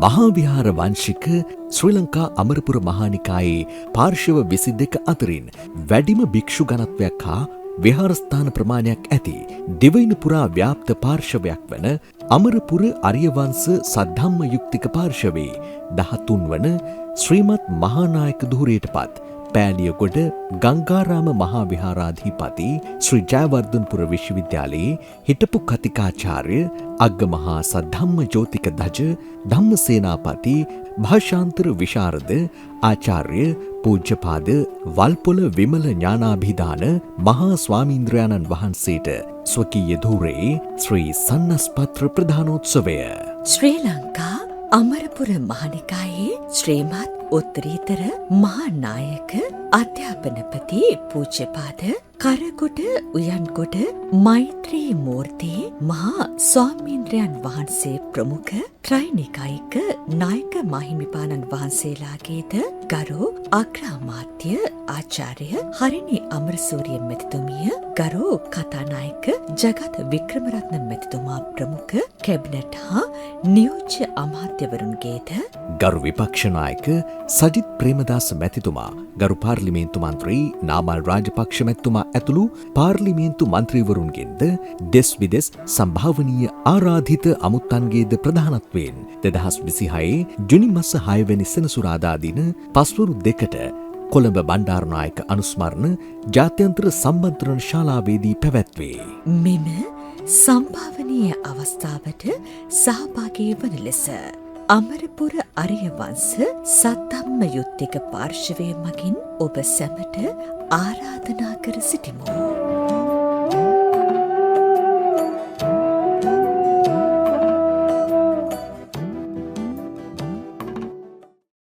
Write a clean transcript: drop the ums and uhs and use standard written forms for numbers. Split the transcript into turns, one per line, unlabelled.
මහාවිහාර වංශික ශ්‍රී ලංකා අමරපුර මහානිකායේ පාර්ශව 22 අතරින් වැඩිම භික්ෂු ගණත්වයක් හා විහාරස්ථාන ප්‍රමාණයක් ඇති දිවයින පුරා ව්‍යාප්ත පාර්ශවයක් වන අමරපුර අරියවංශ සද්ධම්ම යුක්තික පාර්ශවයේ 13 වන ශ්‍රීමත් මහානායක ධුරයට පත් පෑලියගොඩ ගංගාරාම මහා විහාරාධිපති ශ්‍රී ජයවර්ධනපුර විශ්වවිද්‍යාලයේ හිටපු කතිකාචාර්ය අග්ගමහා සද්ධම්ම ජෝතික ධජ ධම්මසේනාපති භාෂාන්තර විශාරද ආචාර්ය පූජ්‍යපාද වල්පොල විමල ඥානාභිදාන මහා ස්වාමීන්ද්‍රයාණන් වහන්සේට ස්වකීය ධූරයේ ශ්‍රී සන්නස්පත්‍ර ප්‍රධානෝත්සවය
ශ්‍රී ලංකා අමරපුර මහනිකායේ ශ්‍රීමත් උත්තරීතර මහානායක අධ්‍යාපනපති පූජ්‍යපාද කරගොඩ උයන්ගොඩ මෛත්‍රී මූර්ති මහා ස්වාමීන්ද්‍රයන් වහන්සේ ප්‍රමුඛ ත්‍රිනිකායික නායක මාහිමිපාණන් වහන්සේලාගේද ගරු අග්‍රාමාත්‍ය ආචාර්ය හරිනි අමරසූරිය මැතිතුමිය ගරු කතානායක ජගත් වික්‍රමරත්න මැතිතුමා ප්‍රමුඛ කැබිනට් හා නියෝජ්‍ය අමාත්‍යවරුන්ගේද
ගරු විපක්ෂ නායක සජිත් ප්‍රේමදාස මැතිතුමා ගරු පාර්ලිමේන්තු මන්ත්‍රී නාමල් රාජපක්ෂ මැතිතුමා ඇතුළු පාර්ලිමේන්තු මන්ත්‍රීවරුන්ගෙන්ද දෙස් විදෙස් සම්භාවනීය ආරාධිත අමුත්තන්ගේද ප්‍රධානත්වයෙන් 2026 ජුනි මස 6 වෙනි සෙනසුරාදා දින පස්වරු 2ට කොළඹ බණ්ඩාරනායක අනුස්මරණ ජාත්‍යන්තර සම්මන්ත්‍රණ ශාලාවේදී පැවැත්වේ.
මෙම සම්භාවනීය අවස්ථාවට සහභාගී වන ලෙස අමරපුර අරියවංශ සද්ධම්ම යුක්තික පාර්ශවය මගින් ඔබ සැමට ආරාධනා කර සිටිමු.